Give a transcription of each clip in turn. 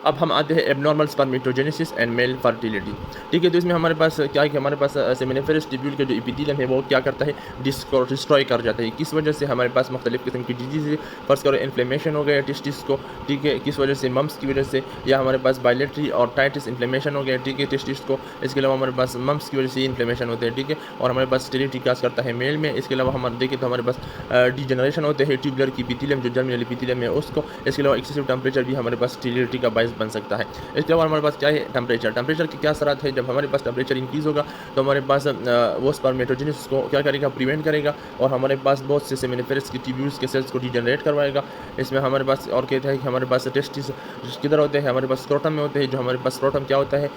अब हम आते हैं abnormal spermatogenesis and mail fertility. ठीक है, तो इसमें हमारे पास क्या है कि हमारे पास सेमिनिफेरस ट्यूब्यूल का जो एपिथेलियम है वो क्या करता है, डिस्ट्रॉय कर जाता है। किस वजह से हमारे पास मुख्तलिफ किस्म की डिजीज़, फर्स्ट करो इन्फ्लेमेशन हो गया टेस्टिस को, ठीक है, किस वजह से, मम्स की वजह से, या हमारे पास बायलेटरी और टाइटिस इन्फ्लेमेशन हो गया, ठीक है, टेस्टिस को। इसके अलावा हमारे पास मम्स की वजह से इन्फ्लेमेशन होते हैं, ठीक है, और हमारे पास स्टेरिलिटी काज करता है मेल में। इसके अलावा हम देखें तो हमारे पास डिजनरेशन होते हैं ट्यूबुलर की एपिथेलियम, जो जर्मिनल एपिथेलियम है उसको। इसके अलावा एक्सेसिव टेम्परेचर भी हमारे पास स्टेरिलिटी का बायस बन सकता है। इसके अलावा हमारे पास क्या है, टेम्परेचर की क्या असरात है। जब हमारे पास टेम्परेचर इंक्रीज़ होगा तो हमारे पास वो स्पर्मेटोजेनेसिस को क्या करेगा, प्रिवेंट करेगा, और हमारे पास बहुत से सेमिनिफेरस की ट्यूब्यूल्स के सेल्स को डिजनरेट करवाएगा। इसमें हमारे पास और कहता है कि हमारे पास टेस्टिस किधर होते हैं, हमारे पास स्क्रोटम में होते हैं। जो हमारे पास स्क्रोटम क्या होता है,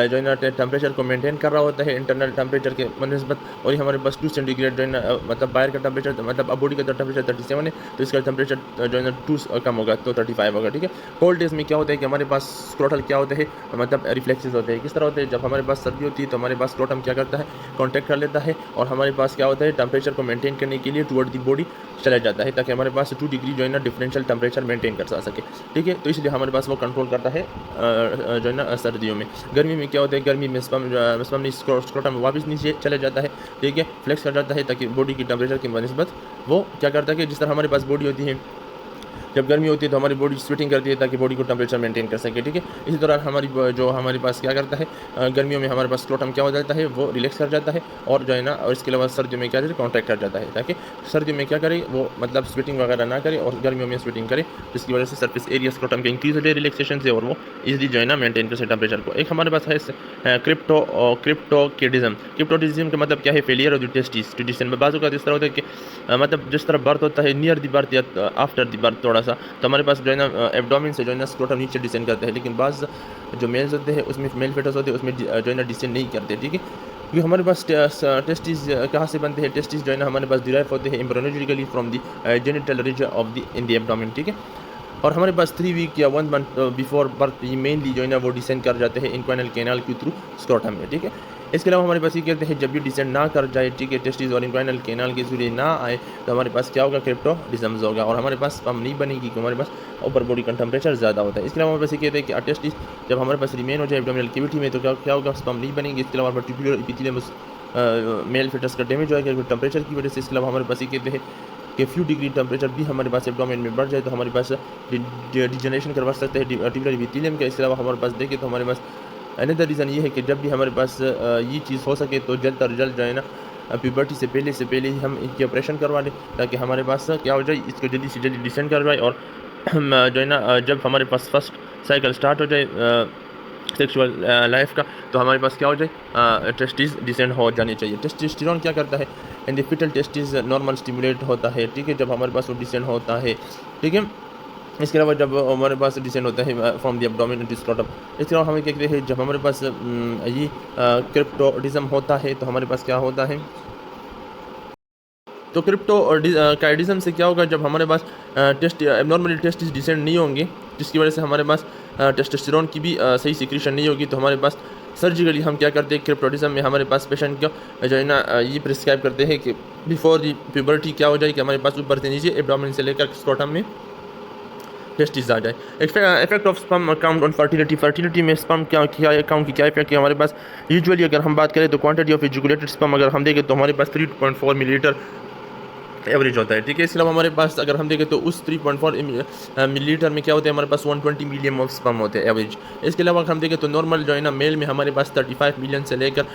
जो है ना टेम्परेचर को मेंटेन कर रहा होता है इंटरनल टेम्परेचर के बनस्बत। और ये हमारे पास 2 सेंटीग्रेड जो है ना, मतलब बाहर का टेम्परेचर, मतलब अब बॉडी का टेम्परेचर 37 है, तो इसका टेम्परेचर जो है ना 2 कम होगा तो 35 होगा, ठीक है। कोल्ड डेज में क्या होता है कि हमारे पास स्क्रोटल क्या होते हैं, मतलब रिफ्लेक्सेस होते हैं। किस तरह होते हैं, जब हमारे पास सर्दी होती है तो हमारे पास स्क्रोटम क्या करता है, कॉन्टैक्ट कर लेता है, और हमारे पास क्या होता है, टेम्परेचर को मेंटेन करने के लिए टुवर्ड दी बॉडी चला जाता है, ताकि हमारे पास 2 डिग्री जो है ना डिफरेंशियल टेम्परेचर मेंटेन कर सके, ठीक है। तो इसलिए हमारे पास वो कंट्रोल करता है जो है ना सर्दियों में। गर्मी में क्या होता है, गर्मी में स्पर्म स्क्रोटम वापस नीचे चले जाता है, ठीक है, फ्लेक्स कर जाता है, ताकि बॉडी की टेम्परेचर की बनस्बत वो क्या करता है कि जिस तरह हमारे पास बॉडी होती है, जब गर्मी होती है तो हमारी बॉडी स्वेटिंग करती है ताकि बॉडी को टेम्परेचर मेंटेन कर सके, ठीक है। इसी दौरान हमारे पास क्या करता है, गर्मियों में हमारे पास स्क्रोटम क्या हो जाता है, वो रिलैक्स कर जाता है, और जो है ना, और इसके अलावा सर्दियों में क्या करे, कॉन्ट्रैक्ट कर जाता है, ताकि सर्दियों में क्या करे, वो मतलब स्वेटिंग वगैरह ना करे और गर्मियों में स्वेटिंग करे, जिसकी वजह से सर्फेस एरिया स्क्रोटम का इंक्रीज हो जाए रिलैक्सेशन से, और वो इजीली जो है ना मेंटेन कर सके टेम्परेचर को। एक हमारे पास है क्रिप्टोकिडिज्म का मतलब क्या है, failure of the testis to descend. बाजू का इस तरह होता है कि मतलब जिस तरह बर्थ होता है नियर द बर्थ या आफ्टर द बर्थ थोड़ा सा, तो हमारे पास जो है ना एब्डोमेन से जो है ना स्क्रोटम नीचे डिसेंड करते हैं, लेकिन बाज़ जो मेल्स होते हैं उसमें मेल फेटस होते हैं उसमें जो है ना डिसेंड नहीं करते, ठीक है। क्योंकि हमारे पास टेस्टिस कहाँ से बनते हैं, टेस्टिस जो है ना हमारे पास डिराइव होते हैं embryologically from the genital region of the in the abdomen, ठीक है। और हमारे पास 3 वीक या 1 मंथ बिफोर बर्थ ये मेनली जो है ना वो डिसेंड कर जाते हैं इंक्वाइनल कैनाल के थ्रू स्क्रोटम में, ठीक है। इसके अलावा हमारे पास ये कहते हैं जब ये डिसेंड ना कर जाए, ठीक है, टेस्टिस और इंक्वाइनल कैनाल के जरिए ना आए, तो हमारे पास क्या होगा, क्रिप्टोडिज्म होगा, और हमारे पास स्पर्म नहीं बनेगी क्योंकि हमारे पास ऊपर बॉडी का टेम्परेचर ज़्यादा होता है। इसके अलावा हमारे पास ये कहते हैं कि टेस्टिस जब हमारे पास रिमेन हो जाए एब्डोमिनल कैविटी में तो क्या होगा, स्पर्म नहीं बनेगी। इसके अलावा ट्यूबुलर एपिथेलियम मेल फेटस का डैमेज हो जाएगा टेम्परेचर की वजह से। इसके अलावा हमारे पास ये कहते हैं कि फ्यू डिग्री टेम्परेचर भी हमारे पास एब्डोमेन में बढ़ जाए तो हमारे पास डिजनरेशन करवा सकते हैं ट्यूबुलर एपिथेलियम का। इसके अलावा हमारे पास देखें तो हमारे पास अनदर रीज़न ये है कि जब भी हमारे पास ये चीज़ हो सके तो जल्द और जल्द जो है ना प्यूबर्टी से पहले ही हम इनकी ऑपरेशन करवा लें, ताकि हमारे पास क्या हो जाए, इसको जल्दी से जल्दी डिसेंड करवाए, और हम जो है ना जब हमारे पास फर्स्ट साइकिल स्टार्ट हो जाए सेक्सुअल लाइफ का, तो हमारे पास क्या हो जाए, टेस्टिस डिसेंड हो जानी चाहिए। टेस्टोस्टेरोन क्या करता है, in the foetal testis normal stimulate होता है, ठीक है, जब हमारे पास वो डिसेंड होता है, ठीक है। इसके अलावा जब हमारे पास डिसेंड होता है from the abdomen to scrotum. इसके अलावा हमें क्या कहते हैं, जब हमारे पास ये क्रिप्टोडिज्म होता है तो हमारे पास क्या होता है, तो क्रिप्टोकाइडिज्म से क्या होगा, जब हमारे पास एबनॉर्मली टेस्टिस डिसेंड नहीं होंगे, जिसकी वजह से हमारे पास टेस्टोस्टेरोन की भी सही सिक्रीशन नहीं होगी, तो हमारे पास सर्जिकली हम क्या करते हैं, क्रिप्टोडिज्म में हमारे पास पेशेंट को जो है ना ये प्रिस्क्राइब करते हैं कि बिफोर दी प्यूबर्टी क्या हो जाए कि हमारे पास ऊपर से नीचे एब्डोमेन से लेकर स्क्रोटम में टेस्टिस आ जाए। Effect of sperm count on fertility में स्पर्म क्या काउंट की क्या इफेक्ट है हमारे पास। यूजुअली अगर हम बात करें तो क्वांटिटी ऑफ एजुकुलेटेड स्पर्म अगर हम देखें तो हमारे पास 3.4 मिलीलीटर एवरेज होता है, ठीक है। इसके अलावा हमारे पास अगर हम देखें तो उस 3.4 मिलीलीटर में क्या होता है, हमारे पास 120 मिलियन ऑफ स्पर्म होते हैं एवरेज। इसके अलावा अगर हम देखें तो नॉर्मल जो है ना मेल में हमारे पास 35 मिलियन से लेकर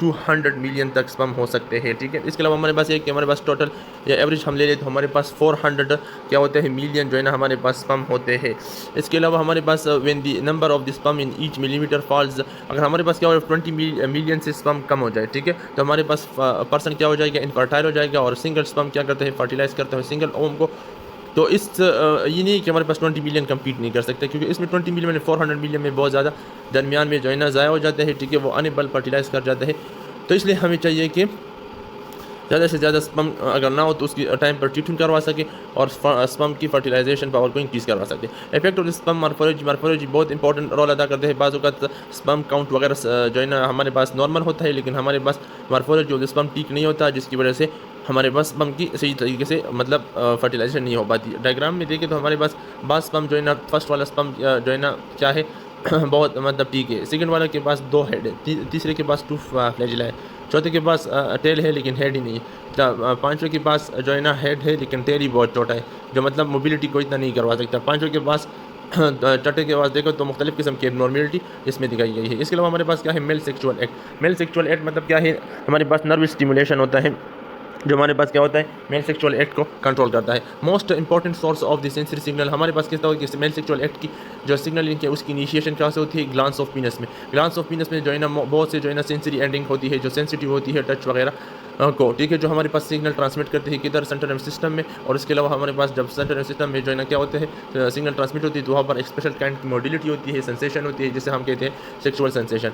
200 मिलियन तक स्पर्म हो सकते हैं, ठीक है। इसके अलावा हमारे पास एक हमारे पास टोटल या एवरेज हम ले लें तो हमारे पास 400 क्या होते हैं मिलियन जो है ना हमारे पास स्पर्म होते हैं। इसके अलावा हमारे पास when the number of the sperm in each millimetre falls, अगर हमारे पास क्या हो 20 मिलियन से स्पर्म कम हो जाए, ठीक है, तो हमारे पास पर्सन क्या हो जाएगा, इनफर्टाइल हो जाएगा, और सिंगल स्पर्म क्या करते हैं, फर्टिलाइज करते हैं सिंगल ओम को। तो इस ये नहीं कि हमारे पास 20 मिलियन कम्पीट नहीं कर सकते, क्योंकि इसमें 20 मिलियन में 400 मिलियन में बहुत ज़्यादा दरमियान में जो है ना ज़ाया हो जाते हैं, ठीक है, वो अनेबल फर्टिलाइज कर जाते हैं। तो इसलिए हमें चाहिए कि ज़्यादा से ज़्यादा स्पर्म अगर ना हो तो उसकी टाइम पर ट्रीटमेंट करवा सके और स्पर्म की फर्टिलाइजेशन पावर को इंक्रीज़ करवा सकते हैं। इफेक्ट ऑफ स्पर्म मार्फोलॉजी बहुत इंपॉर्टेंट रोल अदा करते हैं। बाज़ औक़ात स्पर्म काउंट वगैरह जो है ना हमारे पास नॉर्मल होता है, लेकिन हमारे पास मार्फोलॉजी ऑफ स्पर्म ठीक नहीं होता, जिसकी वजह से हमारे पास स्पर्म की सही तरीके से मतलब फर्टिलाइजेशन नहीं हो पाती। डायग्राम में देखें तो हमारे पास बाज़ स्पर्म जो है ना, फर्स्ट वाला स्पर्म जो है ना क्या है बहुत मतलब ठीक है, सेकंड वाले के पास 2 हेड है, तीसरे के पास 2 फ्लैजिला है, चौथे के पास टेल है लेकिन हेड ही नहीं है, पाँचवें के पास जो है ना हेड है लेकिन टेल ही बहुत छोटा है, जो मतलब मोबिलिटी को इतना नहीं करवा सकता। पाँचवें के पास छठे के पास देखो तो मुख्तलिफ़ किस्म की एबनॉर्मलिटी इसमें दिखाई गई है। इसके अलावा हमारे पास क्या है, male sexual act. Male sexual act मतलब क्या है, हमारे पास नर्व स्टिमुलेशन होता है जो हमारे पास क्या होता है, मेल सेक्सुअल एक्ट को कंट्रोल करता है। Most important source of the sensory signal हमारे पास किस तरह की मेल सेक्सुअल एक्ट की जो सिग्नल लिंक है उसकी इनिशिएशन कहाँ से होती है, ग्लांस ऑफ पीनस में। ग्लांस ऑफ पीनस में जो है ना बहुत से जो है ना सेंसरी एंडिंग होती है जो सेंसिटिव होती है टच वगैरह को, ठीक है, जो हमारे पास सिग्नल ट्रांसमिट करते हैं किधर, सेंट्रल नर्वस सिस्टम में। और इसके अलावा हमारे पास जब सेंट्रल नर्वस सिस्टम में जो है ना क्या होते हैं सिग्नल ट्रांसमिट होती है तो वहाँ पर एक स्पेशल काइंड की मोडिलिटी होती है, सेंसेशन होती है जिसे हम कहते हैं सेक्सुअल सेंसेशन।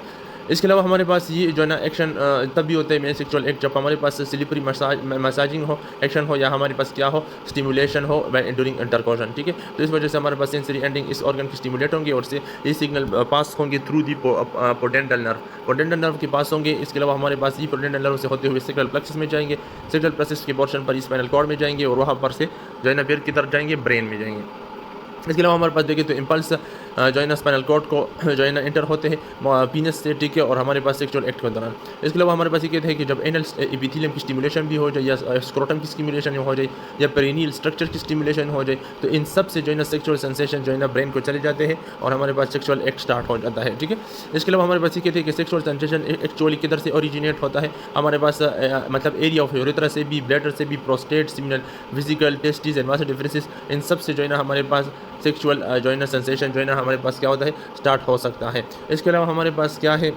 इसके अलावा हमारे पास ये जो है ना एक्शन तब भी होता है मेल सेक्सुअल एक्ट जब हमारे पास स्लिपरी मसाजिंग हो, एक्शन हो, या हमारे पास क्या हो, स्टिमुलेशन हो ड्यूरिंग इंटरकोशन, ठीक है। तो इस वजह से हमारे पास सेंसरी एंडिंग इस ऑर्गन की स्टिमुलेट होंगे और से ये सिग्नल पास होंगे थ्रू दी पोडेंटल नर्व, पोडेंटल नर्व के पास होंगे। इसके अलावा हमारे पास ये पोडेंटल नर्व से होते हुए सेक्रल प्लेक्सस में जाएंगे, सेक्रल प्लेक्सस के पोर्शन पर स्पाइनल कॉर्ड में जाएंगे और वहाँ पर से जो है ना फिर किधर जाएंगे, ब्रेन में जाएंगे। इसके अलावा हमारे पास देखें तो इम्पल्स जो है ना स्पाइनल कॉर्ड को जो है ना इंटर होते हैं पीनस से, ठीक है, और हमारे पास सेक्सुअल एक्ट के दौरान। इसके अलावा हमारे पास ये कहते हैं कि जब एनल एपिथेलियम की स्टिमुलेशन भी हो जाए या स्क्रोटम की स्टिमुलेशन हो जाए या पेरिनियल स्ट्रक्चर की स्टिमुलेशन हो जाए तो इन सब से जो है ना सेक्सुअल सेंसेशन जो है ना ब्रेन को चले जाते हैं और हमारे पास सेक्सुअल एक्ट स्टार्ट हो जाता है, ठीक है। इसके अलावा हमारे पास ये कहते हैं कि सेक्सुअल सेंसेशन एक्चुअली किधर से ओरिजिनेट होता है, हमारे पास मतलब एरिया ऑफ यूरेथ्रा से भी, ब्लैडर से भी, prostate, seminal, vesicle, testis and vasa differences, इन सब से जो है ना हमारे पास सेक्सुअल जो है ना सेंसेशन जो है ना हमारे पास क्या होता है, स्टार्ट हो सकता है। इसके अलावा हमारे पास क्या है,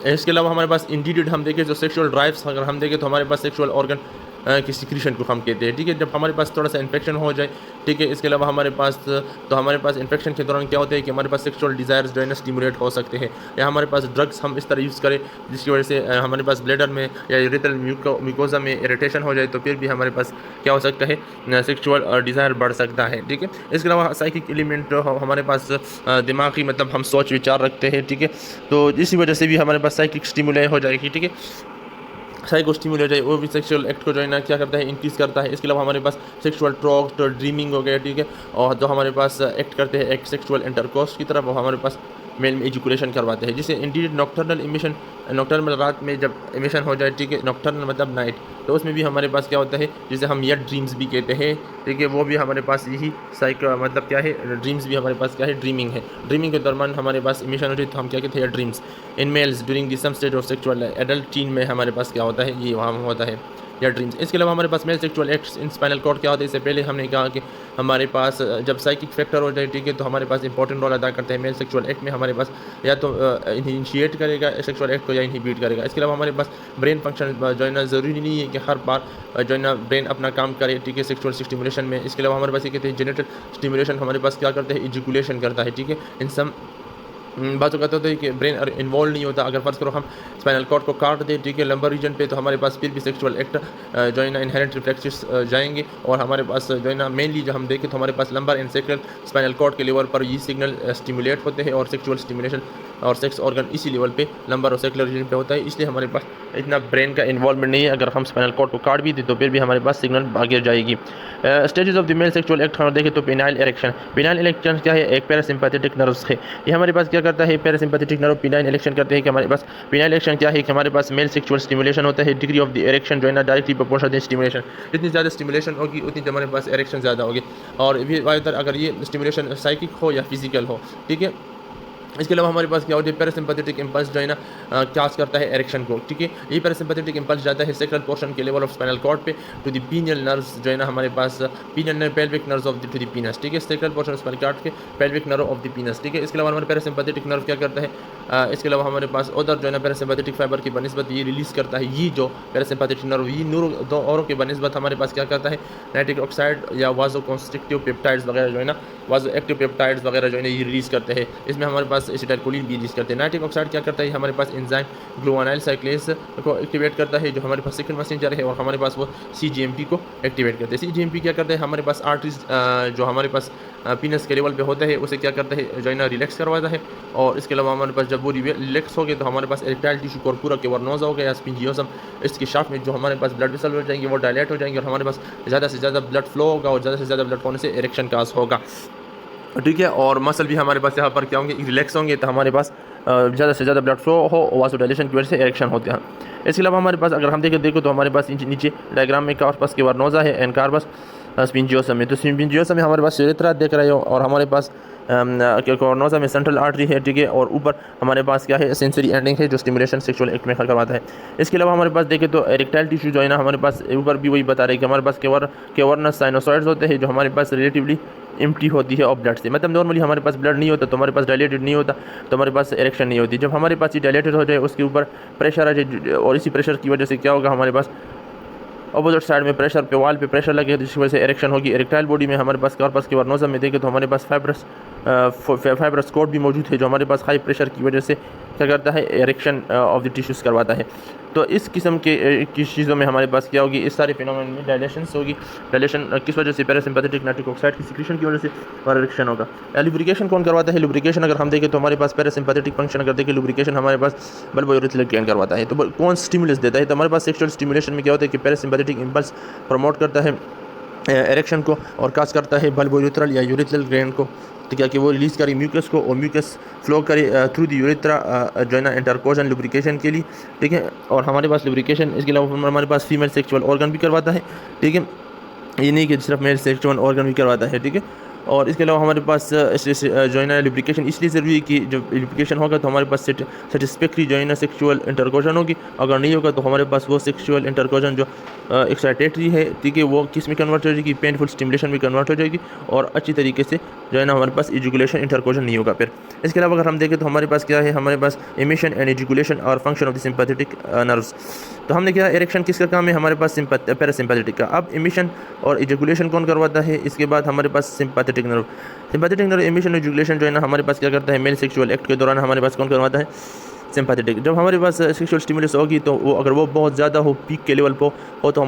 इसके अलावा हमारे पास इंडिविड हम देखें जो सेक्सुअल ड्राइव्स अगर हम देखें तो हमारे पास सेक्सुअल ऑर्गन की सिक्रीशन को हम कहते हैं, ठीक है, जब हमारे पास थोड़ा सा इन्फेक्शन हो जाए, ठीक है। इसके अलावा हमारे पास इन्फेक्शन के दौरान क्या होता है कि हमारे पास सेक्सुअल डिज़ायर्स जो है ना स्टिमुलेट हो सकते हैं, या हमारे पास ड्रग्स हम इस तरह यूज़ करें जिसकी वजह से हमारे पास ब्लैडर में या यूरेथ्रल म्यूकोजा में इरिटेशन हो जाए तो फिर भी हमारे पास क्या हो सकता है, सेक्सुअल डिज़ायर बढ़ सकता है, ठीक है। इसके अलावा साइकिक एलिमेंट हमारे पास दिमागी मतलब हम सोच विचार रखते हैं, ठीक है, तो इसी वजह से भी हमारे पास साइकिक स्टिमुले हो जाएगी, ठीक है, साइको स्टिमुलेट हो जाए, वो भी सेक्सुअल एक्ट को जो है ना क्या करता है, इंक्रीज़ करता है। इसके अलावा हमारे पास सेक्सुअल टॉक ड्रीमिंग हो गया, ठीक है, और जो हमारे पास एक्ट करते हैं एक्ट सेक्सुअल इंटरकोर्स की तरफ, वो हमारे पास मेल में एजुकुलेशन करवाते हैं, जिसे इंडिड नॉक्टर्नल इमिशन, नॉक्टर्नल रात में जब इमिशन हो जाए, ठीक है, नॉक्टर्नल मतलब नाइट, तो उसमें भी हमारे पास क्या होता है जिसे हम येट ड्रीम्स भी कहते हैं, ठीक है, वो भी हमारे पास यही साइको मतलब क्या है, ड्रीम्स भी हमारे पास क्या है, ड्रीमिंग है। ड्रीमिंग के दौरान हमारे पास इमिशन हो जाए तो हम क्या कहते हैं, dreams. In males during the some stage of sexual adult teen में हमारे पास क्या होता है, ये वहाँ होता है या ड्रीम्स। इसके अलावा हमारे पास male sexual acts in spinal cord क्या होता है, इससे पहले हमने कहा कि हमारे पास जब साइकिक फैक्टर हो जाए, ठीक है, तो हमारे पास इंपॉर्टेंट रोल अदा करते हैं मेल सेक्सुअल एक्ट में, हमारे पास या तो इनिशिएट करेगा सेक्सुअल एक्ट को या इनहिबिट करेगा। इसके अलावा हमारे पास ब्रेन फंक्शन जो है ना ज़रूरी नहीं है कि हर बार जो है ना ब्रेन अपना काम करे, ठीक है, सेक्सुअल स्टिमुलेशन में। इसके अलावा हमारे पास ये कहते हैं जेनेटल स्टिमुलेशन हमारे पास क्या करते हैं, एजुकुलेशन करता है, ठीक है। इन सम बातों कहते होते हैं कि ब्रेन इन्वॉल्व नहीं होता। अगर फर्स्ट करो हम स्पाइनल कॉर्ड को काट दें, ठीक है, लंबर रीजन पे, तो हमारे पास फिर भी सेक्सुअल एक्ट जो है ना इनहेरेंट रिफ्लेक्सेस जाएंगे और हमारे पास जो है ना मेनली जो हम देखें तो हमारे पास lumbar and sacral spinal cord के लेवल पर ये सिग्नल स्टिमुलेट होते हैं और सेक्सुअल स्टिमुलेशन और सेक्स ऑर्गन इसी लेवल पे लंबर और सेकुलर रीजन पे होता है, इसलिए हमारे पास इतना ब्रेन का इन्वॉल्वमेंट नहीं है। अगर हम स्पाइनल कॉर्ड को काट भी दें तो फिर भी हमारे पास सिग्नल आगे जाएगी। Stages of the male sexual act हम देखें तो पेनाइल इरेक्शन। पेनाइल इरेक्शन क्या है, एक पैरासिम्पैथेटिक नर्व्स है, ये हमारे पास क्या करता है, पैरासिम्पैथेटिक नर्व पेनाइल इरेक्शन करते हैं कि हमारे पास पेनाइल इरेक्शन क्या है कि हमारे पास मेल सेक्सुअल स्टिमुलेशन होता है। डिग्री ऑफ द इरेक्शन जो है ना डायरेक्टली प्रोपोर्शनल स्टिमुलेशन, जितनी ज़्यादा स्टिमुलेशन होगी उतनी हमारे पास इरेक्शन ज़्यादा होगी। और भी अगर ये स्टिमुलेशन साइकिक हो या फिजिकल हो, ठीक है। इसके अलावा हमारे पास क्या होता है, पैरासिम्पैथेटिक इंपल्स जो है ना क्या करता है एरेक्शन को, ठीक है। ये पैरासिम्पैथेटिक इंपल्स जाता है सेक्रल पोर्शन के लेवल ऑफ स्पाइनल कॉर्ड पे टू द पीनियल नर्व्स जो है ना हमारे पास penile nerve pelvic nerves of the to the penis, ठीक है, sacral portion of spinal cord के pelvic nerve of the penis, ठीक है। इसके अलावा हमारे पैरासिम्पैथेटिक नर्व क्या करता है, इसके अलावा हमारे पास उधर जो है ना पैरासिम्पैथेटिक फाइबर की बनस्बत ये रिलीज़ करता है, ये जो पैरासिम्पैथेटिक नर्व ये दो औरों के बनस्बत हमारे पास क्या करता है, नाइट्रिक ऑक्साइड या वाजो कॉन्स्ट्रिक्टिव पेप्टाइड्स वगैरह जो है ना वाजो एक्टिव पेप्टाइड्स वगैरह जो है ना ये रिलीज़ करते हैं। इसमें हमारे पास पास एसिटाइलकोलिन भी रिलीज करते हैं। नाइट्रिक ऑक्साइड क्या करता है, हमारे पास एंजाइम ग्लूटामाइल साइक्लेज को एक्टिवेट करता है, जो हमारे पास सेकंड मैसेंजर है, और हमारे पास वो CGMP को एक्टिवेट करते हैं। CGMP क्या करता है, हमारे पास आर्टरीज जो हमारे पास पीनस के लेवल पे होता है उसे क्या करता है, जो है ना रिलैक्स करवाता है। और इसके अलावा हमारे पास जब वो रिलैक्स हो गए तो हमारे पास इरेक्टाइल टिश्यू कॉर्पोरा कैवर्नोसा हो गया या स्पिंजियोसम, इसके शाफ्ट में जो हमारे पास ब्लड वेसल हो जाएंगे वो डायलेट हो जाएंगे, और हमारे पास ज़्यादा से ज़्यादा ब्लड फ्लो होगा, और ज़्यादा से ज़्यादा ब्लड होने से इरेक्शन काज होगा, ठीक है। और मसल भी हमारे पास यहाँ पर क्या होंगे, रिलैक्स होंगे, तो हमारे पास ज़्यादा से ज़्यादा ब्लड फ्लो हो, वासोडाइलेशन की वजह से इरेक्शन होते हैं। इसके अलावा हमारे पास अगर हम देखो तो हमारे पास नीचे डायग्राम में कार्पस कैवर्नोसा है एंड कार्पस स्पिंजियोसम में। तो स्पिंजियोसम में हमारे पास यूरेथ्रा देख रहे हो, और हमारे पास कैवर्नोसा में सेंट्रल आर्टरी है, ठीक है। और ऊपर हमारे पास क्या है, सेंसरी एंडिंग है जो स्टिमुलेशन सेक्सुअल एक्ट में करवाता है। इसके अलावा हमारे पास देखें तो इरेक्टाइल टिश्यू जो है ना, हमारे पास ऊपर भी वही बता रहे हैं कि हमारे पास कैवर्नस साइनोसॉइड्स होते हैं, जो हमारे पास रिलेटिवली एम्प्टी होती है और ब्लड से, मतलब नॉर्मली हमारे पास ब्लड नहीं होता तो हमारे पास डायलेटेड नहीं होता, तो हमारे पास इरेक्शन नहीं होती। जब हमारे पास ये डायलेटेड हो जाए उसके ऊपर प्रेशर आ जाए, और इसी प्रेशर की वजह से क्या होगा, हमारे पास अपोजिट साइड में प्रेशर पे वाल पे प्रेशर लगे, जिसकी वजह से इरेक्शन होगी। इरेक्टाइल बॉडी में हमारे पास कार्पस कैवर्नोसा में देखें तो हमारे पास फाइब्रस कोड भी मौजूद है, जो हमारे पास हाई प्रेशर की वजह से क्या करता है, इरेक्शन ऑफ द टिश्यूज़ करवाता है। तो इस किस्म के चीज़ों में हमारे पास क्या होगी, इस सारे फिनोमेनन में डायलेशन होगी। डायलेशन किस वजह से, पैरासिम्पैथेटिक नाइट्रिक ऑक्साइड की सिक्रीशन की वजह से, और इरेक्शन होगा। लुब्रिकेशन कौन करवाता है, लुब्रिकेशन अगर हम देखें तो हमारे पास पैरासिम्पैथेटिक फंक्शन अगर देखें, लुब्रिकेशन हमारे पास बल्बोयूरेथ्रल ग्लैंड करवाता है। तो कौन स्टिमुलस देता है, तो हमारे पास सेक्सुअल स्टिमुलेशन में क्या होता है कि पैरासिम्पैथेटिक इम्पल्स प्रमोट करता है इरेक्शन को, और काज करता है बल्बोयूरेथ्रल या यूरेथ्रल ग्लैंड को, तो क्या कि वो रिलीज़ करे म्यूकस को, और म्यूकस फ्लो करे थ्रू द यूरेथ्रा जो है ना इंटरकोशन लुब्रिकेशन के लिए, ठीक है। और हमारे पास लुब्रिकेशन इसके अलावा हमारे पास फीमेल सेक्सुअल ऑर्गन भी करवाता है, ठीक है। ये नहीं कि सिर्फ मेल सेक्सुअल ऑर्गन भी करवाता है, ठीक है। और इसके अलावा हमारे पास जो है ना लुब्रिकेशन इसलिए ज़रूरी है कि जब लुब्रिकेशन होगा तो हमारे पास सेटिस्फैक्ट्री जो है ना सेक्सुअल इंटरकोशन होगी। अगर नहीं होगा तो हमारे पास वो सेक्सुअल इंटरकोशन जो एक्साइटेटरी है, ठीक है, वो किस में कन्वर्ट हो जाएगी, पेनफुल स्टिमुलेशन में कन्वर्ट हो जाएगी, और अच्छी तरीके से जो है ना हमारे पास एजुकुलेशन इंटरकोशन नहीं होगा। फिर इसके अलावा अगर हम देखें तो हमारे पास क्या है, हमारे पास एमिशन एंड एजुकुलेशन और function of the sympathetic nerves. तो हमने क्या, इरेक्शन किसका काम है, हमारे पास पैरासिम्पैथेटिक का। अब एमिशन और एजुकुलेशन कौन करवाता है, इसके बाद हमारे पास sympathetic nerve. Sympathetic nerve emission और एजुकुलेशन जो है ना हमारे पास क्या करता है, मेल सेक्सुअल एक्ट के दौरान हमारे पास कौन करवाता है, सिंपैथेटिक। जब हमारे पास सेक्सुअल स्टिमुलस होगी तो वो अगर वो बहुत ज़्यादा हो, पीक के लेवल पर हो, तो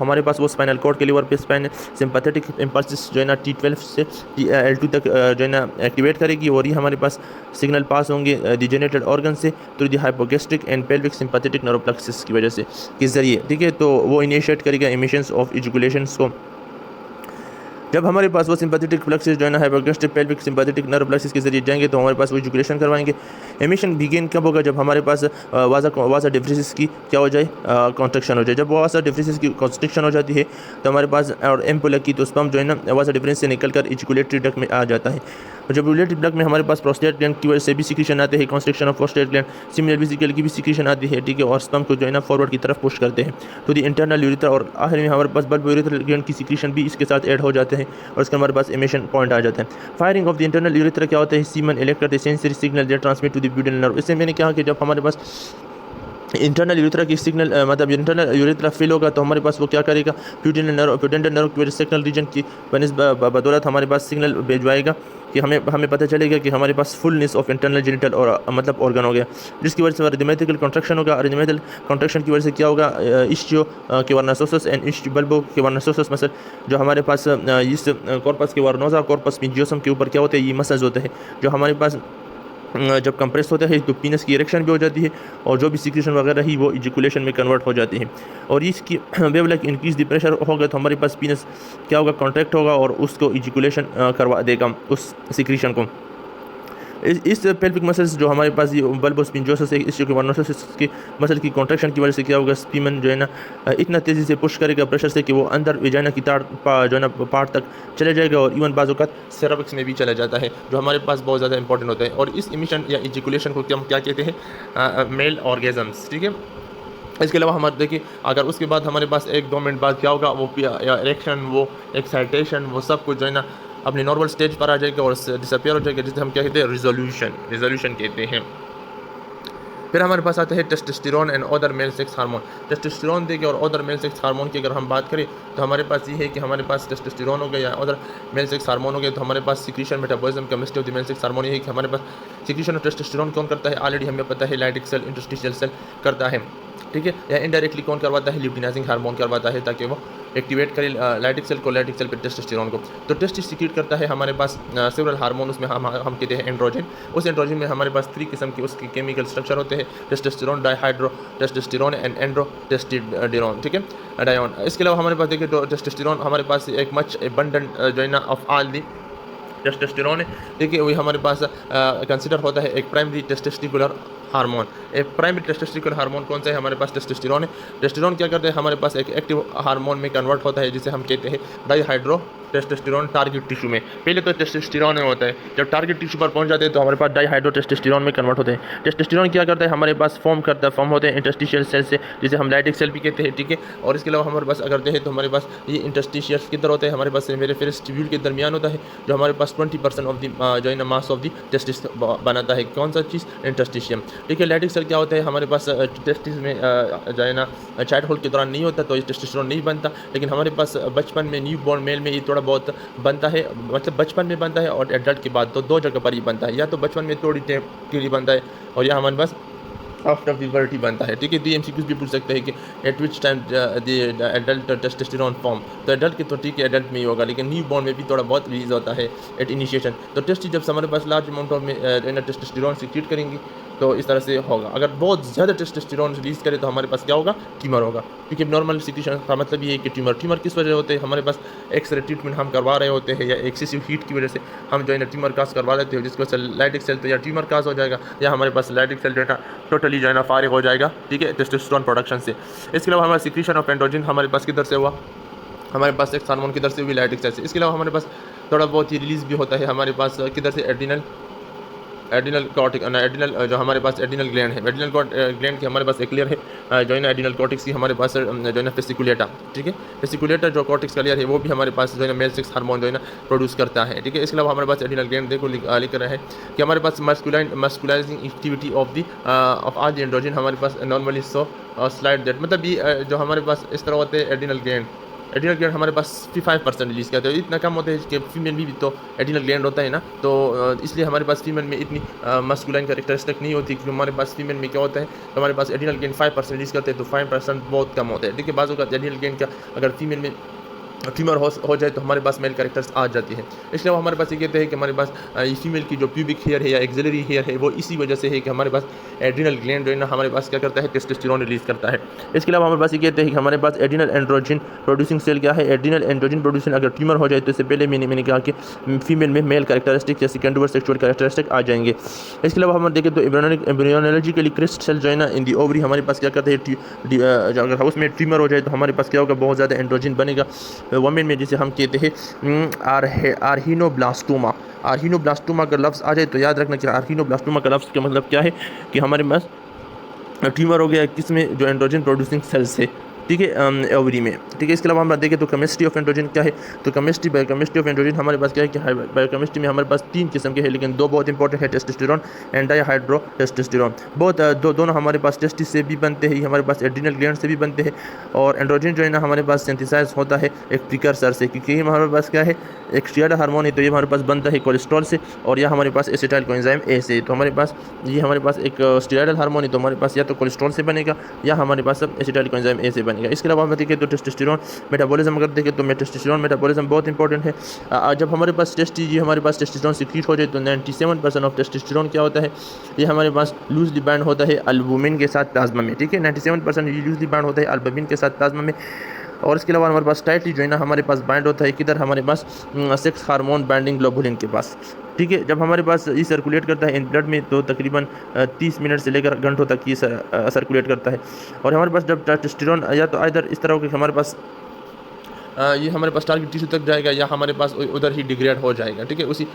हमारे पास वो स्पाइनल कॉर्ड के लेवल पे सिंपैथेटिक इम्पल्स जो है ना T12 से L2 तक जो है ना एक्टिवेट करेगी, और ये हमारे पास सिग्नल पास होंगे डिजेनेटेड ऑर्गन से through the hypogastric and pelvic sympathetic nerve plexus की वजह से, के ज़रिए, ठीक है। तो वो इनिशिएट करेगा एमिशंस ऑफ एजुकुलेशंस को। जब हमारे पास वो सिंपैथेटिक प्लेक्सस जो है ना hypogastric pelvic sympathetic nerve plexus के जरिए जाएंगे तो हमारे पास वो एजुकुलेशन करवाएंगे। एमिशन बिगिन कब होगा, जब हमारे पास वासा डिफ्रेसिस की क्या हो जाए, कॉन्स्ट्रक्शन हो जाए। जब वासा डिफ्रेसिस की कॉन्स्ट्रक्शन हो जाती है तो हमारे पास, और एम्पुला की तो स्पर्म जो है ना वासा डिफरेंस से निकल कर इजुकुलेटरी डक्ट में आ जाता है। और जब यूलेटरी डक्ट में हमारे पास प्रोस्टेट ग्लैंड की वजह से भी सिक्रीशन आते हैं, construction of prostate gland, similar vesicle की भी सिक्रीशन आती है, ठीक है। और स्पर्म को जो है ना फॉरवर्ड की तरफ पुश करते हैं तो दी इंटरनल यूरेथ्रा, और आखिर में हमारे पास बल्बोयूरेथ्रल ग्लैंड की सिक्रीशन भी इसके साथ ऐड हो जाते हैं, और इसके हमारे पास एमिशन पॉइंट आ जाता है। Firing of the internal urethra क्या होता है, semen electric sensory signal they transmit to the duodenal nerve. इससे मैंने कहा कि जब हमारे पास इंटरनल यूरेथ्रा की सिग्नल मतलब इंटरनल यूरेथ्रा फिल होगा तो हमारे पास वो क्या करेगा, प्यूडेंटल नर्व की वजह से सेक्शनल रीजन की बदौलत हमारे पास सिग्नल भेजवाएगा कि हमें पता चलेगा कि हमारे पास फुलनेस ऑफ इंटरनल जेनिटल और मतलब ऑर्गन हो गया, जिसकी वजह से अरिथमेटिकल कॉन्ट्रैक्शन होगा। अरिथमेटिकल कॉन्ट्रैक्शन की वजह से क्या होगा, इश्चियो कैवर्नोसोसस एंड इश्चियो बल्बो कैवर्नोसोसस मसल जो हमारे पास इस कॉर्पस कैवर्नोसा कॉर्पस स्पिंजियोसम के ऊपर क्या होते हैं, ये मसल्स होते हैं जो हमारे पास जब कंप्रेस होता है तो पीनस की इरेक्शन भी हो जाती है, और जो भी सिक्रीशन वगैरह ही वो इजैकुलेशन में कन्वर्ट हो जाती है। और इसकी वेवलेंथ इंक्रीज द प्रेशर होगा तो हमारे पास पीनस क्या होगा, कॉन्ट्रैक्ट होगा और उसको इजैकुलेशन करवा देगा उस सिक्रीशन को। इस पेल्विक मसल्स जो हमारे पास ये बल्बोस्पिंजोसस है, इस कैवर्नोसोसस की मसल की कॉन्ट्रैक्शन की वजह से क्या होगा, स्पीमन जो है ना इतना तेज़ी से पुश करेगा प्रेशर से कि वो अंदर वेजाइना की तार जो है ना पार्ट तक चले जाएगा, और इवन बाज़ औक़ात सेरेविक्स में भी चला जाता है, जो हमारे पास बहुत ज़्यादा इंपॉर्टेंट होता है। और इस इमिशन या इजैकुलेशन को हम क्या कहते हैं, मेल ऑर्गेजम्स, ठीक है। इसके अलावा हमारे देखिए अगर उसके बाद हमारे पास 1-2 मिनट बाद क्या होगा, वो इरेक्शन, वो एक्साइटेशन, वो सब कुछ जो है ना अपने नॉर्मल स्टेज पर आ जाएगा और डिसअपियर हो जाएगा, जिसे हम क्या कहते हैं, रिजोल्यूशन कहते हैं। फिर हमारे पास आता है testosterone and other mail sex hormone. Testosterone देखिए और अदर मेल सेक्स हार्मोन की अगर हम बात करें तो हमारे पास ये है कि हमारे पास टेस्टोस्टेरोन हो गया या अदर मेल सेक्स हार्मोन हो गया, तो हमारे पास secretion metabolism chemistry of the male sex hormone ये है कि हमारे पास सिक्रीशन ऑफ टेस्टोस्टेरोन कौन करता है, ऑलरेडी हमें पता है लाइटिक सेल इंटरस्टिशियल सेल करता है, ठीक है। या इनडायरेक्टली कौन करवाता है, ल्यूटिनाइजिंग हार्मोन करवाता है ताकि वो एक्टिवेट करे लाइटिक सेल पे टेस्टोस्टेरोन को। तो टेस्ट सीक्रेट करता है हमारे पास सेवरल हार्मोन, उसमें हम कहते हैं एंड्रोजन। उस एंड्रोजन में हमारे पास 3 किस्म के उसके केमिकल स्ट्रक्चर होते हैं, टेस्टोस्टेरोन, डाइहाइड्रो टेस्टोस्टेरोन एंड एंड्रोटेस्टिडिरोन, ठीक है, डायोन। इसके अलावा हमारे पास देखिए तो टेस्टोस्टेरोन हमारे पास एक मच एबंडेंट जो है ना ऑफ ऑल दी टेस्टोस्टेरोन है, देखिए वही हमारे पास कंसिडर होता है एक प्राइमरी टेस्टोस्टिकुलर हार्मोन। एक प्राइमरी टेस्टोस्टिकुलर हार्मोन कौन सा है, हमारे पास टेस्टोस्टेरोन है। टेस्टोस्टेरोन क्या करता है, हमारे पास एक एक्टिव हार्मोन में कन्वर्ट होता है जिसे हम कहते हैं डाइहाइड्रो टेस्टोस्टेरोन टारगेट टिश्यू में। पहले तो टेस्टोस्टेरोन में होता है, जब टारगेट टिश्यू पर पहुंच जाते हैं तो हमारे पास डाइहाइड्रो टेस्टोस्टेरोन में कन्वर्ट होते हैं। टेस्टोस्टेरोन क्या करता है, हमारे पास फॉर्म होते हैं इंटरस्टिशियल सेल से, जिसे हम लाइटिक सेल भी कहते हैं, ठीक है। और इसके अलावा हमारे पास अगर देखें तो हमारे पास ये इंटरस्टिशियल्स किधर होते हैं, हमारे पास मेरे फेरस ट्यूब्यूल के दरमियान होता है, जो हमारे पास 20% ऑफ द जो है ना मास ऑफ द टेस्टिस बनाता है। कौन सा चीज़, इंटरस्टिशियम, ठीक है। लाइटिक सेल क्या होता है, हमारे पास टेस्टिस में जो है ना चाइल्डहुड के दौरान नहीं होता तो टेस्टोस्टेरोन नहीं बनता, लेकिन हमारे पास बचपन में न्यू बॉर्न मेल में ये थोड़ा बहुत बनता है, मतलब बचपन में बनता है और एडल्ट के बाद तो 2 जगह पर ही बनता है, या तो बचपन में थोड़ी टाइम के लिए बनता है और या हमारे पास आफ्टर प्यूबर्टी बनता है, ठीक है। तो एमसीक्यूज भी पूछ सकते हैं कि eight which time the adult testosterone form, तो एडल्ट के तो ठीक है एडल्ट में ही होगा, लेकिन न्यू बॉर्न में भी थोड़ा बहुत रिलीज होता है एट इनिशिएशन। तो टेस्ट जब हमारे पास लार्ज अमाउंट ऑफ में टेस्टोस्टेरोन सीक्रेट करेंगी तो इस तरह से होगा। अगर बहुत ज़्यादा टेस्टोस्टेरोन रिलीज करे तो हमारे पास क्या होगा, ट्यूमर होगा, क्योंकि नॉर्मल सिक्रेशन का मतलब ये है कि ट्यूमर किस वजह होते हैं, हमारे पास एक्सरे ट्रीटमेंट हम करवा रहे होते हैं या एक्सेसिव हीट की वजह से हम जो है ना ट्यूमर काज करवा लेते हैं, जिसको लाइटिक सेल तो या ट्यूमर काज हो जाएगा या हमारे पास लाइटिक सेल जो है ना टोटली जो है ना फारिग हो जाएगा, ठीक है, टेस्टोस्टेरोन प्रोडक्शन से। इसके अलावा हमारा सिक्रेशन ऑफ एंड्रोजन हमारे पास किधर से हुआ, हमारे पास सेक्स हार्मोन किधर से हुई, लाइटिक सेल से। इसके अलावा हमारे पास थोड़ा बहुत ही रिलीज भी होता है हमारे पास किधर से, एड्रिनल जो हमारे पास एड्रिनल ग्लैंड है, एड्रिनल ग्लैंड की हमारे पास एक लेयर है जो है ना एड्रिनल कॉर्टेक्स की, हमारे पास जो है ना फेसिकुलेटा, ठीक है, फेसिकुलेटा जो कॉर्टेक्स का लेयर है वो भी हमारे पास जो है ना मेल सेक्स हार्मोन जो है ना प्रोड्यूस करता है, ठीक है। इसके अलावा हमारे पास एड्रिनल ग्लैंड देखो लिख रहा है कि हमारे पास masculinising activity of all the androgen हमारे पास नॉर्मली सो स्लाइड दैट, मतलब ये जो हमारे पास इस तरह होते हैं एड्रिनल ग्लैंड हमारे पास 55% रिलीज करते हैं, इतना कम होता है कि फीमेल भी तो एड्रिनल ग्लैंड होता है ना, तो इसलिए हमारे पास फीमेल में इतनी मस्कुलाइन कैरेक्टरिस्टिक नहीं होती, क्योंकि हमारे पास फीमेल में क्या होता है, तो हमारे पास एड्रिनल ग्लैंड 5% रिलीज करते हैं, तो 5% बहुत कम होता है, ठीक है। बाजू का एड्रिनल ग्लैंड का अगर फीमेल में ट्यूमर हो जाए तो हमारे पास मेल कैरेक्टर्स आ जाती है। इसके अलावा हमारे पास ये कहते हैं कि हमारे पास फीमेल की जो प्यूबिक हेयर है या एक्सिलरी हेयर है वो इसी वजह से है कि हमारे पास एड्रिनल ग्लैंड जो है ना हमारे पास क्या करता है, टेस्टोस्टेरोन रिलीज करता है। इसके अलावा हमारे पास ये कहते हैं कि हमारे पास एड्रिनल एंड्रोजन प्रोड्यूसिंग सेल क्या है, एड्रिनल एंड्रोजन प्रोड्यूसिंग अगर ट्यूमर हो जाए तो इससे पहले मैंने कहा कि फीमेल में मेल कैरेक्टरिस्टिक या सेकेंडरी सेक्सुअल कैरेक्टरिस्टिक आ जाएंगे। इसके अलावा हम देखें तो एम्ब्रियोलॉजिकली क्रिस्ट सेल जो है ना इन दी ओवरी हमारे पास क्या करते हैं, अगर हाउस में ट्यूमर हो जाए तो हमारे पास क्या होगा, बहुत ज़्यादा एंड्रोजन बनेगा वुमेन में, जिसे हम कहते हैं आर्हिनोब्लास्टोमा का लफ्ज़ आ जाए तो याद रखना कि आर्हिनोब्लास्टोमा का लफ्ज़ का मतलब क्या है कि हमारे पास ट्यूमर हो गया किसमें, जो एंड्रोजन प्रोड्यूसिंग सेल्स है, ठीक है, ओवरी में, ठीक है। इसके अलावा हम देखें तो केमिस्ट्री ऑफ एंड्रोजन क्या है, तो बायोकेमिस्ट्री ऑफ एंड्रोजन हमारे पास क्या है कि बायोकेमिस्ट्री में हमारे पास 3 किस्म के हैं, लेकिन 2 बहुत इंपॉर्टेंट है, टेस्टोस्टेरोन एंड डाइहाइड्रो टेस्टोस्टेरोन। बहुत दोनों हमारे पास टेस्टिस से भी बनते हैं, हमारे पास एड्रिनल ग्लैंड से भी बनते हैं, और एंड्रोजन जो है ना हमारे पास सिंथेसाइज होता है एक प्रिकर्सर से, क्योंकि हमारे पास क्या है, एक स्टीरॉयड हार्मोन है, तो ये हमारे पास बनता है कोलेस्ट्रॉल से, और यह हमारे पास एसिटाइल कोएंजाइम ए से। तो हमारे पास एक स्टीरॉयड हार्मोन है, तो हमारे पास या तो कोलेस्ट्रॉल से बनेगा या हमारे पास एसिटाइल कोएंजाइम ए से बनेगा। इसके अलावा हम देखें तो टेस्टोस्टेरोन मेटाबॉलिज्म अगर देखें तो टेस्टोस्टेरोन मेटाबॉलिज्म बहुत इंपॉर्टेंट है। जब हमारे पास टेस्टोस्टेरोन सीक्रेट हो जाए तो 97% ऑफ टेस्टोस्टेरोन क्या होता है, ये हमारे पास लूजली बाइंड होता है अल्बुमिन के साथ प्लाज्मा में, ठीक है, 97% लूजली बाइंड होता है अल्बुमिन के साथ प्लाज्मा में। और इसके अलावा हमारे पास टाइटली जो है ना हमारे पास बाइंड होता है किधर, हमारे पास सेक्स हार्मोन बाइंडिंग ग्लोबुलिन के पास, ठीक है। जब हमारे पास ये सर्कुलेट करता है इन ब्लड में तो तकरीबन 30 मिनट से लेकर घंटों तक ये सर्कुलेट करता है। और हमारे पास जब टेस्टोस्टेरोन या तो इधर इस तरह के हमारे पास ये हमारे पास टारगेट टिश्यू तक जाएगा या हमारे पास उधर ही डिग्रेड हो जाएगा, ठीक है, उसी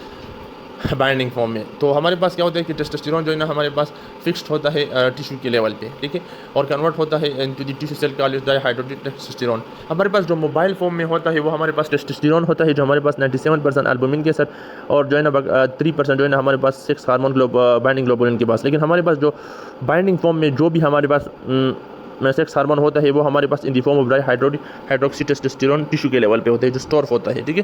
बाइंडिंग फॉर्म में। तो हमारे पास क्या होता है कि टेस्टोस्टेरोन जो है ना हमारे पास फिक्स्ड होता है टिश्यू के लेवल पे, ठीक है, और कन्वर्ट होता है into the tissue cell called dihydrotestosterone. हमारे पास जो मोबाइल फॉर्म में होता है वो हमारे पास टेस्टोस्टेरोन होता है, जो हमारे पास 97% एल्बुमिन के साथ और जो है ना 3% जो है ना हमारे पास सेक्स हार्मोन बाइंडिंग ग्लोबुलिन के पास। लेकिन हमारे पास जो बाइंडिंग फॉर्म में जो भी हमारे पास सेक्स हार्मोन होता है वो हमारे पास इन दी फॉर्म ऑफ हाइड्रोक्सीटेस्टोस्टेरोन टिश्यू के लेवल पे होता है, जो स्टोर होता है, ठीक है।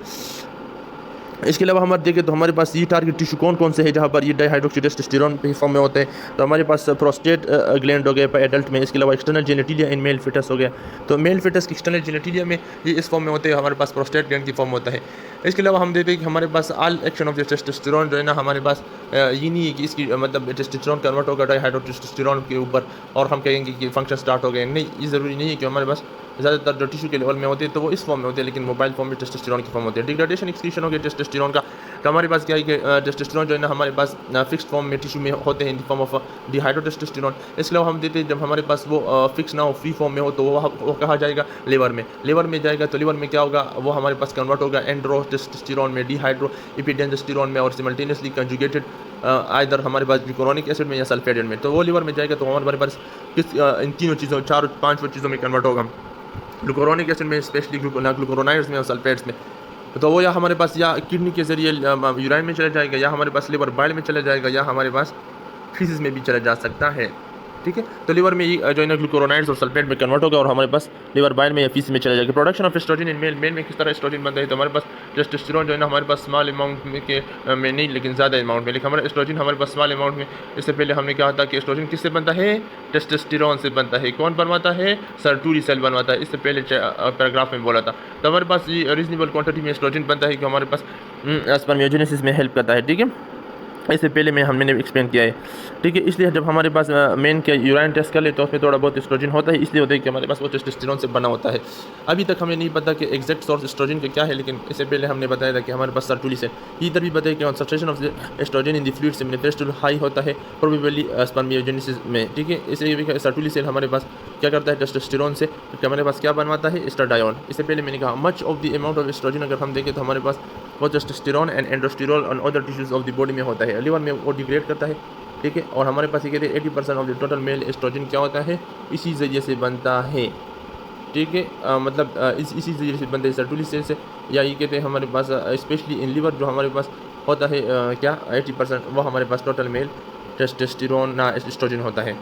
इसके अलावा हमारे देखें तो हमारे पास ये टारगेट टिश्यू कौन कौन से है जहाँ पर ये डाइहाइड्रोक्सीटेस्टोस्टेरोन के फॉर्म में होते हैं। तो हमारे पास प्रोस्टेट ग्लैंड हो गया पर एडल्ट में, इसके अलावा external genitalia in male foetus हो गया। तो मेल फिटस की एक्सटर्नल जेनेटिलिया में ये इस फॉर्म में होते हैं, हमारे पास प्रोस्टेट ग्लैंड की फॉर्म होता है। इसके अलावा हम देखते हैं कि हमारे पास all action of the testosterone जो है ना हमारे पास ये नहीं है कि इसकी मतलब टेस्टोस्टेरोन कन्वर्ट होगा डाइहाइड्रोटेस्टोस्टेरोन के ऊपर और हम कहेंगे कि फंक्शन स्टार्ट हो गए। नहीं, ये ज़रूरी नहीं है कि हमारे पास ज़्यादातर जो टिश्यू के लेवल में होते हैं तो वो इस फॉर्म में होते हैं, लेकिन मोबाइल फॉर्म में टेस्टोस्टेरोन की फॉर्म होती है। डिग्रेडेशन एक्सक्रीशन हो गया टेस्टोस्टेरोन का, तो हमारे पास क्या है कि टेस्टोस्टेरोन जो है ना हमारे पास फिक्स्ड फॉर्म में टिश्यू में होते हैं इन फॉर्म ऑफ डिहाइड्रोटेस्टोस्टेरोन। इसके अलावा हम देते हैं जब हमारे पास वो फिक्स ना हो फ्री फॉर्म में हो तो वो कहा जाएगा लिवर में। लिवर में जाएगा तो लिवर में क्या होगा, वो हमारे पास कन्वर्ट होगा एंड्रोटेस्टोस्टेरोन में, डिहाइड्रो एपिडेंजस्टेरोन में और सिमल्टेनियसली कंजुगेटेड आइदर हमारे पास ग्लूकोरोनिक एसिड में या सल्फेट में। तो वो लिवर में जाएगा तो हमारे पास किस इन तीनों चीज़ों 4-5 चीज़ों में कन्वर्ट होगा, ग्लूकोरोनिक एसिड में, स्पेशली ग्लूकोरोनाइड्स में और सल्फेट्स में। तो वो या हमारे पास या किडनी के ज़रिए यूराइन में चला जाएगा, या हमारे पास लिवर बाइल में चला जाएगा, या हमारे पास फीसिस में भी चला जा सकता है, ठीक है। तो लिवर में जो है ना ग्लूकोरोनाइड्स और सल्फेट में कन्वर्ट होगा और हमारे पास लिवर बाइल में या फीस में चला जाएगा। Production of oestrogen in male में किस तरह एस्ट्रोजन बनता है, तो हमारे पास टेस्टोस्टेरोन जो है ना हमारे पास स्मॉल अमाउंट में नहीं लेकिन ज़्यादा अमाउंट में, लेकिन हमारा एस्ट्रोजन हमारे पास स्मॉल अमाउंट में। इससे पहले हमने कहा था कि एस्ट्रोजन किससे बनता है, टेस्टोस्टेरोन से बनता है। कौन बनवाता है, सर्टूरी सेल बनवाता है, इससे पहले पैराग्राफ में बोला था। तो हमारे पास ये रीजनेबल क्वान्टिटी में एस्ट्रोजन बनता है कि हमारे पास स्पर्मियोजेनेसिस में हेल्प करता है, ठीक है। इससे पहले हमने एक्सप्लेन किया है, ठीक है। इसलिए जब हमारे पास मेन के यूराइन टेस्ट कर ले तो उसमें थोड़ा बहुत एस्ट्रोजन होता है, इसलिए होता है कि हमारे पास वो टेस्टोस्टेरोन से बना होता है। अभी तक हमें नहीं पता कि एग्जैक्ट सोर्स एस्ट्रोजन का क्या है, लेकिन इससे पहले हमने बताया था कि हमारे पास सर्टुलिस है। इधर भी बताया कि concentration of oestrogen in the fluid से मैनिफेस्ट हाई होता है प्रोबेबली स्पर्मियोजेनेसिस में, ठीक है। इसलिए सर्टुलिस सेल हमारे पास क्या करता है, टेस्टोस्टेरोन से हमारे पास क्या बनवाता है, एस्ट्राडायोल। इससे पहले मैंने कहा much of the amount of oestrogen अगर हम देखें तो हमारे पास वो टेस्टोस्टेरोन एंड एंड्रोस्टेरोल और other tissues of the body में होता है, लिवर में वो डिग्रेड करता है, ठीक है। और हमारे पास ये कहते हैं 80% of the total male oestrogen क्या होता है, इसी ज़रिए से बनता है, ठीक है। इसी ज़रिए से बनता है सर्टुलिस सेल से, या ये कहते हैं हमारे पास स्पेशली इन लिवर जो हमारे पास होता है क्या 80% वो हमारे पास टोटल मेल टेस्टोस्टेरोन ना एस्ट्रोजन होता है।